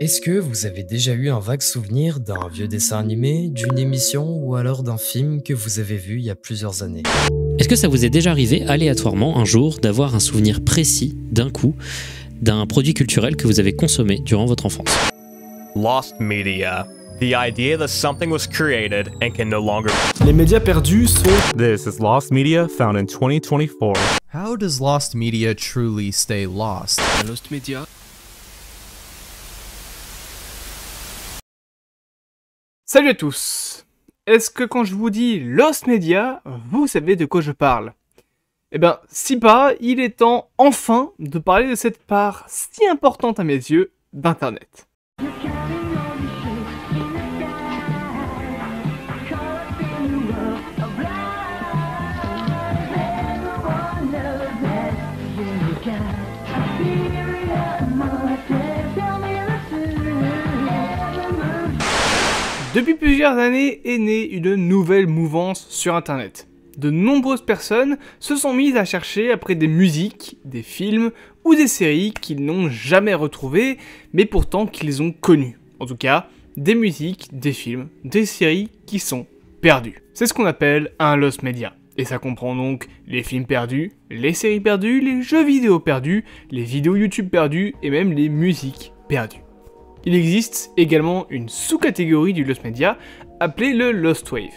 Est-ce que vous avez déjà eu un vague souvenir d'un vieux dessin animé, d'une émission ou alors d'un film que vous avez vu il y a plusieurs années? Est-ce que ça vous est déjà arrivé aléatoirement un jour d'avoir un souvenir précis, d'un coup, d'un produit culturel que vous avez consommé durant votre enfance? Lost media. The idea that something was created and can no longer. Les médias perdus sont... This is Lost Media found in 2024. How does lost media truly stay lost? Lost Media. Salut à tous. Est-ce que quand je vous dis Lost Media, vous savez de quoi je parle? Eh ben, si pas, il est temps enfin de parler de cette part si importante à mes yeux d'Internet. Depuis plusieurs années est née une nouvelle mouvance sur Internet. De nombreuses personnes se sont mises à chercher après des musiques, des films ou des séries qu'ils n'ont jamais retrouvées, mais pourtant qu'ils ont connues. En tout cas, des musiques, des films, des séries qui sont perdues. C'est ce qu'on appelle un lost media. Et ça comprend donc les films perdus, les séries perdues, les jeux vidéo perdus, les vidéos YouTube perdues et même les musiques perdues. Il existe également une sous-catégorie du Lost Media appelée le Lost Wave.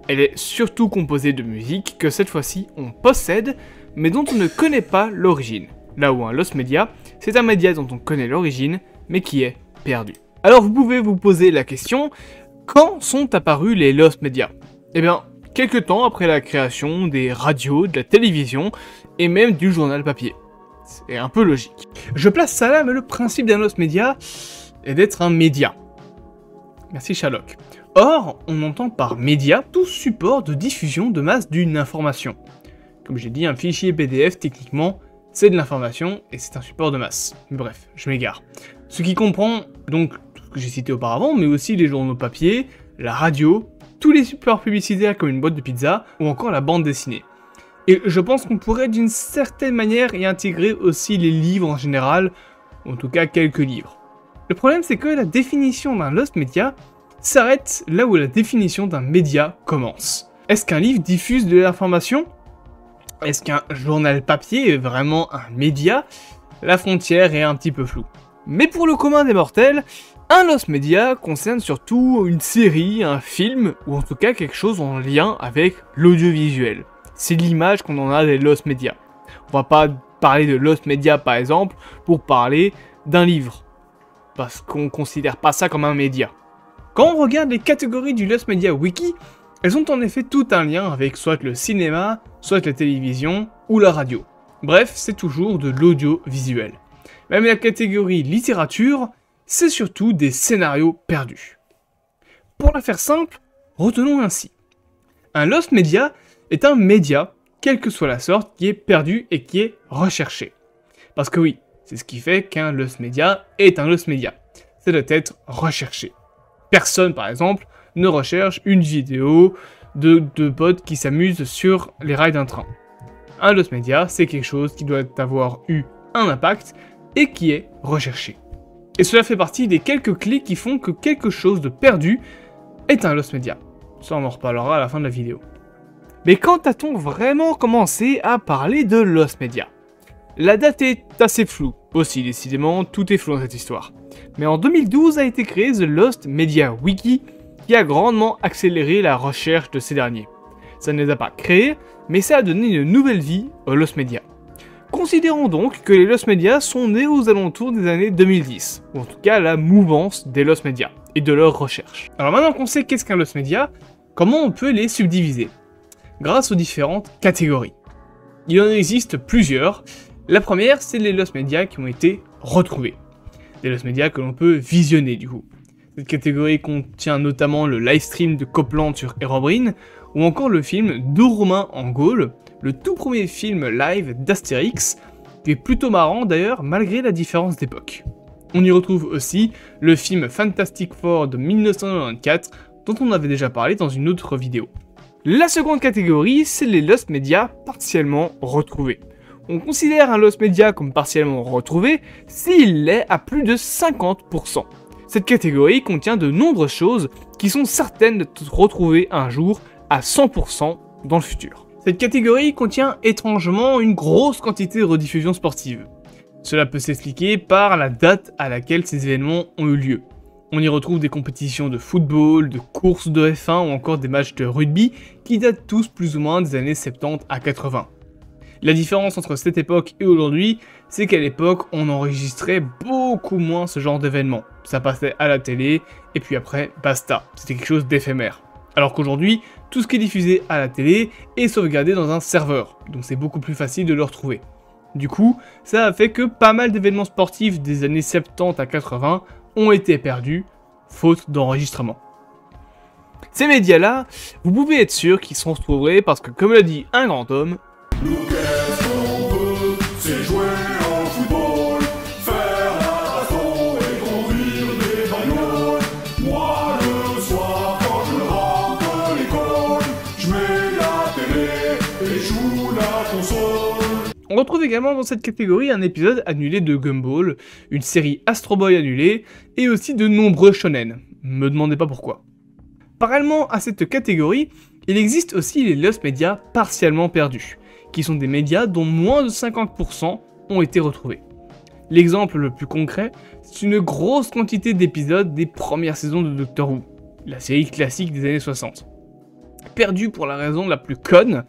Elle est surtout composée de musique que cette fois-ci on possède mais dont on ne connaît pas l'origine. Là où un Lost Media, c'est un média dont on connaît l'origine mais qui est perdu. Alors vous pouvez vous poser la question, quand sont apparus les Lost Media? Eh bien, quelques temps après la création des radios, de la télévision et même du journal papier. C'est un peu logique. Je place ça là, mais le principe d'un Lost Media est d'être un média. Merci Sherlock. Or, on entend par média tout support de diffusion de masse d'une information. Comme j'ai dit, un fichier PDF, techniquement, c'est de l'information et c'est un support de masse. Mais bref, je m'égare. Ce qui comprend donc tout ce que j'ai cité auparavant, mais aussi les journaux papier, la radio, tous les supports publicitaires comme une boîte de pizza, ou encore la bande dessinée. Et je pense qu'on pourrait d'une certaine manière y intégrer aussi les livres en général, ou en tout cas quelques livres. Le problème, c'est que la définition d'un Lost Media s'arrête là où la définition d'un média commence. Est-ce qu'un livre diffuse de l'information? Est-ce qu'un journal papier est vraiment un média? La frontière est un petit peu floue. Mais pour le commun des mortels, un Lost Media concerne surtout une série, un film, ou en tout cas quelque chose en lien avec l'audiovisuel. C'est l'image qu'on en a des Lost Media. On va pas parler de Lost Media par exemple pour parler d'un livre. Parce qu'on considère pas ça comme un média. Quand on regarde les catégories du Lost Media Wiki, elles ont en effet tout un lien avec soit le cinéma, soit la télévision ou la radio. Bref, c'est toujours de l'audiovisuel. Même la catégorie littérature, c'est surtout des scénarios perdus. Pour la faire simple, retenons ainsi. Un Lost Media est un média, quelle que soit la sorte, qui est perdu et qui est recherché. Parce que oui, c'est ce qui fait qu'un Lost Media est un Lost Media. Ça doit être recherché. Personne, par exemple, ne recherche une vidéo de deux potes qui s'amusent sur les rails d'un train. Un Lost Media, c'est quelque chose qui doit avoir eu un impact et qui est recherché. Et cela fait partie des quelques clés qui font que quelque chose de perdu est un Lost Media. Ça, on en reparlera à la fin de la vidéo. Mais quand a-t-on vraiment commencé à parler de Lost Media? La date est assez floue, aussi décidément tout est flou dans cette histoire. Mais en 2012 a été créé The Lost Media Wiki qui a grandement accéléré la recherche de ces derniers. Ça ne les a pas créés, mais ça a donné une nouvelle vie aux Lost Media. Considérons donc que les Lost Media sont nés aux alentours des années 2010, ou en tout cas la mouvance des Lost Media et de leur recherche. Alors maintenant qu'on sait qu'est-ce qu'un Lost Media, comment on peut les subdiviser? Grâce aux différentes catégories. Il en existe plusieurs. La première, c'est les Lost Media qui ont été retrouvés. Des Lost Media que l'on peut visionner du coup. Cette catégorie contient notamment le livestream de Copland sur Herobrine, ou encore le film Deux Romains en Gaule, le tout premier film live d'Astérix, qui est plutôt marrant d'ailleurs malgré la différence d'époque. On y retrouve aussi le film Fantastic Four de 1994, dont on avait déjà parlé dans une autre vidéo. La seconde catégorie, c'est les Lost Media partiellement retrouvés. On considère un Lost Media comme partiellement retrouvé s'il l'est à plus de 50%. Cette catégorie contient de nombreuses choses qui sont certaines de te retrouver un jour à 100% dans le futur. Cette catégorie contient étrangement une grosse quantité de rediffusions sportives. Cela peut s'expliquer par la date à laquelle ces événements ont eu lieu. On y retrouve des compétitions de football, de courses de F1 ou encore des matchs de rugby qui datent tous plus ou moins des années 70 à 80. La différence entre cette époque et aujourd'hui, c'est qu'à l'époque, on enregistrait beaucoup moins ce genre d'événements. Ça passait à la télé, et puis après, basta. C'était quelque chose d'éphémère. Alors qu'aujourd'hui, tout ce qui est diffusé à la télé est sauvegardé dans un serveur, donc c'est beaucoup plus facile de le retrouver. Du coup, ça a fait que pas mal d'événements sportifs des années 70 à 80 ont été perdus, faute d'enregistrement. Ces médias-là, vous pouvez être sûr qu'ils sont retrouvés parce que, comme l'a dit un grand homme, nous qu'est-ce qu'on veut, c'est jouer au football, faire un baston et conduire des bagnoles. Moi le soir quand je rentre de l'école, je mets la télé et joue la console. On retrouve également dans cette catégorie un épisode annulé de Gumball, une série Astro Boy annulée, et aussi de nombreux shonen. Me demandez pas pourquoi. Parallèlement à cette catégorie, il existe aussi les lost media partiellement perdus, qui sont des médias dont moins de 50% ont été retrouvés. L'exemple le plus concret, c'est une grosse quantité d'épisodes des premières saisons de Doctor Who, la série classique des années 60. Perdus pour la raison la plus conne,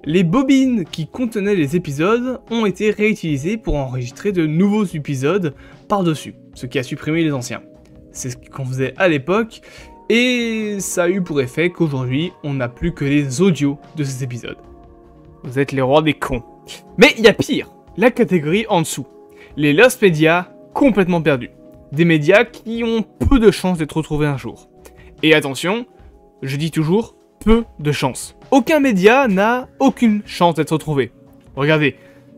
les bobines qui contenaient les épisodes ont été réutilisées pour enregistrer de nouveaux épisodes par-dessus, ce qui a supprimé les anciens. C'est ce qu'on faisait à l'époque, et ça a eu pour effet qu'aujourd'hui, on n'a plus que les audios de ces épisodes. Vous êtes les rois des cons. Mais il y a pire, la catégorie en dessous. Les lost media complètement perdus. Des médias qui ont peu de chances d'être retrouvés un jour. Et attention, je dis toujours peu de chances. Aucun média n'a aucune chance d'être retrouvé. Regardez,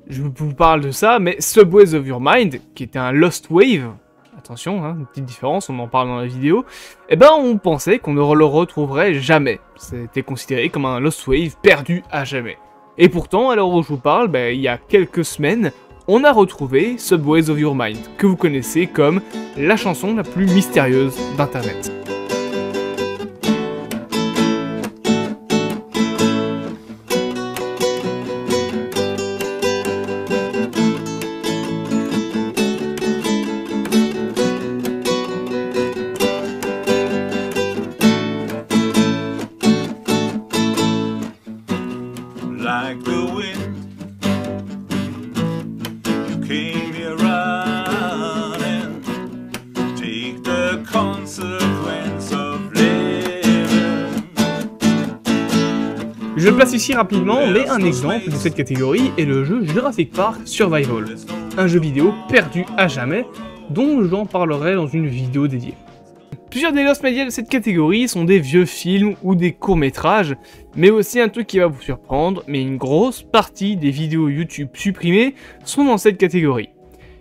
je vous parle de ça, mais Subways of Your Mind, qui était un Lost Wave, attention, hein, une petite différence, on en parle dans la vidéo, eh ben on pensait qu'on ne le retrouverait jamais. C'était considéré comme un Lost Wave perdu à jamais. Et pourtant, à l'heure où je vous parle, il y a quelques semaines, on a retrouvé Subways of Your Mind, que vous connaissez comme la chanson la plus mystérieuse d'Internet. Like the wind, you came here running. Take the consequence of living. Je le place ici rapidement, mais un exemple de cette catégorie est le jeu Jurassic Park Survival, un jeu vidéo perdu à jamais, dont j'en parlerai dans une vidéo dédiée. Plusieurs des lost media de cette catégorie sont des vieux films ou des courts-métrages, mais aussi un truc qui va vous surprendre, mais une grosse partie des vidéos YouTube supprimées sont dans cette catégorie.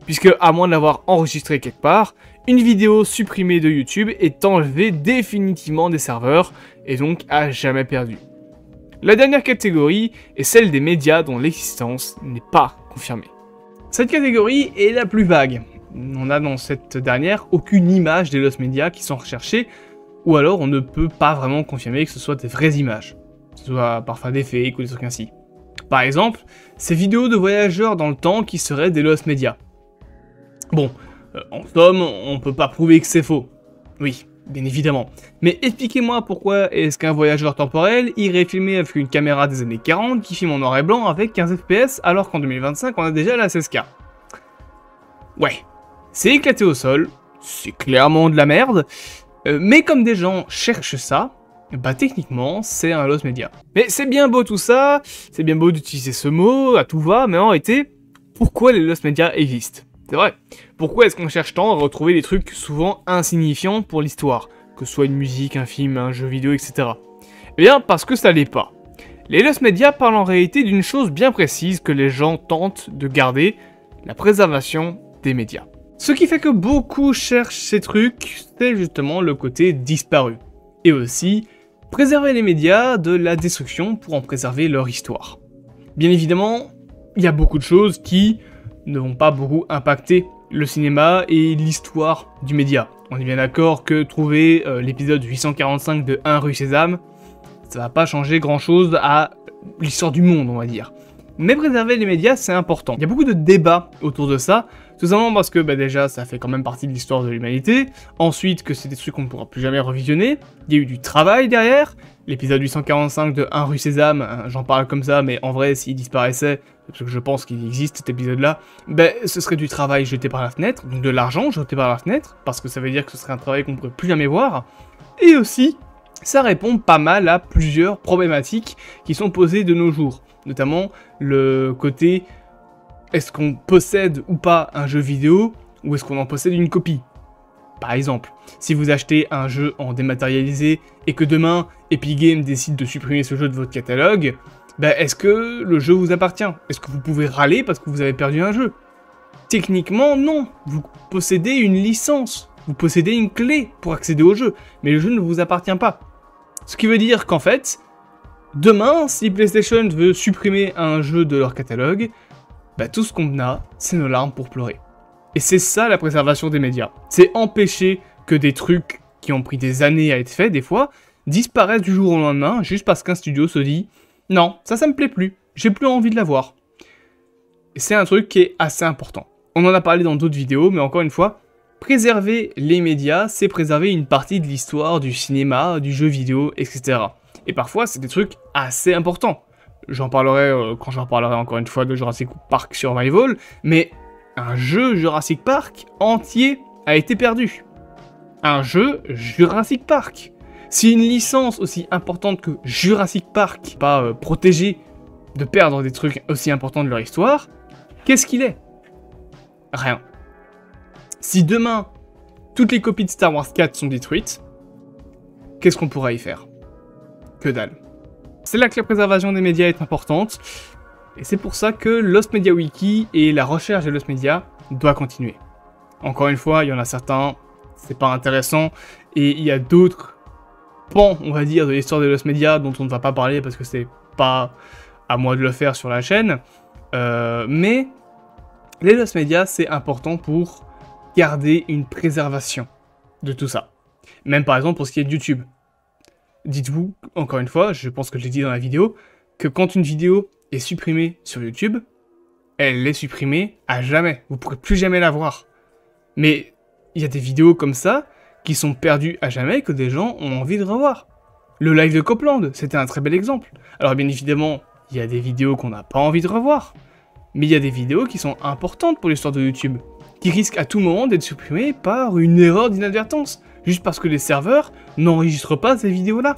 Puisque, à moins de l'avoir enregistré quelque part, une vidéo supprimée de YouTube est enlevée définitivement des serveurs, et donc à jamais perdue. La dernière catégorie est celle des médias dont l'existence n'est pas confirmée. Cette catégorie est la plus vague. On n'a dans cette dernière aucune image des lost media qui sont recherchées, ou alors on ne peut pas vraiment confirmer que ce soit des vraies images, que ce soit parfois des fakes ou des trucs ainsi. Par exemple, ces vidéos de voyageurs dans le temps qui seraient des lost media. Bon, en somme, on peut pas prouver que c'est faux. Oui, bien évidemment. Mais expliquez-moi pourquoi est-ce qu'un voyageur temporel irait filmer avec une caméra des années 40 qui filme en noir et blanc avec 15 fps alors qu'en 2025 on a déjà la 16K. Ouais. C'est éclaté au sol, c'est clairement de la merde, mais comme des gens cherchent ça, techniquement c'est un lost media. Mais c'est bien beau tout ça, c'est bien beau d'utiliser ce mot, à tout va, mais en réalité, pourquoi les lost media existent? C'est vrai, pourquoi est-ce qu'on cherche tant à retrouver des trucs souvent insignifiants pour l'histoire, que ce soit une musique, un film, un jeu vidéo, etc. Eh bien parce que ça l'est pas. Les lost media parlent en réalité d'une chose bien précise que les gens tentent de garder, la préservation des médias. Ce qui fait que beaucoup cherchent ces trucs, c'est justement le côté disparu. Et aussi, préserver les médias de la destruction pour en préserver leur histoire. Bien évidemment, il y a beaucoup de choses qui ne vont pas beaucoup impacter le cinéma et l'histoire du média, On est bien d'accord que trouver l'épisode 845 de 1 rue Sésame, ça va pas changer grand chose à l'histoire du monde, on va dire. Mais préserver les médias, c'est important. Il y a beaucoup de débats autour de ça, tout simplement parce que déjà, ça fait quand même partie de l'histoire de l'humanité. Ensuite, que c'est des trucs qu'on ne pourra plus jamais revisionner. Il y a eu du travail derrière. L'épisode 845 de 1 rue Sésame, j'en parle comme ça, mais en vrai, s'il disparaissait, parce que je pense qu'il existe cet épisode-là, ce serait du travail jeté par la fenêtre, donc de l'argent jeté par la fenêtre, parce que ça veut dire que ce serait un travail qu'on ne pourrait plus jamais voir. Et aussi, ça répond pas mal à plusieurs problématiques qui sont posées de nos jours. Notamment le côté, est-ce qu'on possède ou pas un jeu vidéo, ou est-ce qu'on en possède une copie? Par exemple, si vous achetez un jeu en dématérialisé et que demain Epic Games décide de supprimer ce jeu de votre catalogue, est-ce que le jeu vous appartient? Est-ce que vous pouvez râler parce que vous avez perdu un jeu? Techniquement, non. Vous possédez une licence, vous possédez une clé pour accéder au jeu, mais le jeu ne vous appartient pas. Ce qui veut dire qu'en fait, demain, si PlayStation veut supprimer un jeu de leur catalogue, tout ce qu'on a, c'est nos larmes pour pleurer. Et c'est ça la préservation des médias. C'est empêcher que des trucs qui ont pris des années à être faits, des fois, disparaissent du jour au lendemain, juste parce qu'un studio se dit « Non, ça me plaît plus, j'ai plus envie de la voir ». Et c'est un truc qui est assez important. On en a parlé dans d'autres vidéos, mais encore une fois, préserver les médias, c'est préserver une partie de l'histoire du cinéma, du jeu vidéo, etc. Et parfois, c'est des trucs assez importants. J'en parlerai quand j'en parlerai encore une fois de Jurassic Park Survival, mais un jeu Jurassic Park entier a été perdu. Un jeu Jurassic Park. Si une licence aussi importante que Jurassic Park n'est pas protégée de perdre des trucs aussi importants de leur histoire, qu'est-ce qu'il est? Rien. Si demain, toutes les copies de Star Wars 4 sont détruites, qu'est-ce qu'on pourra y faire? Que dalle. C'est là que la préservation des médias est importante, et c'est pour ça que Lost Media Wiki et la recherche de Lost Media doit continuer. Encore une fois, il y en a certains, c'est pas intéressant, et il y a d'autres pans, on va dire, de l'histoire de Lost Media dont on ne va pas parler parce que c'est pas à moi de le faire sur la chaîne, mais les Lost Media, c'est important pour garder une préservation de tout ça. Même par exemple pour ce qui est de YouTube. Dites-vous, encore une fois, je pense que je l'ai dit dans la vidéo, que quand une vidéo est supprimée sur YouTube, elle est supprimée à jamais. Vous ne pourrez plus jamais la voir. Mais il y a des vidéos comme ça qui sont perdues à jamais que des gens ont envie de revoir. Le live de Copland, c'était un très bel exemple. Alors bien évidemment, il y a des vidéos qu'on n'a pas envie de revoir. Mais il y a des vidéos qui sont importantes pour l'histoire de YouTube, qui risquent à tout moment d'être supprimées par une erreur d'inadvertance, juste parce que les serveurs n'enregistrent pas ces vidéos-là.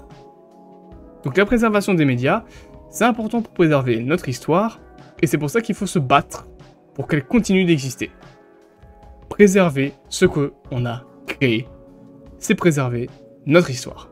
Donc la préservation des médias, c'est important pour préserver notre histoire, et c'est pour ça qu'il faut se battre pour qu'elle continue d'exister. Préserver ce qu'on a créé, c'est préserver notre histoire.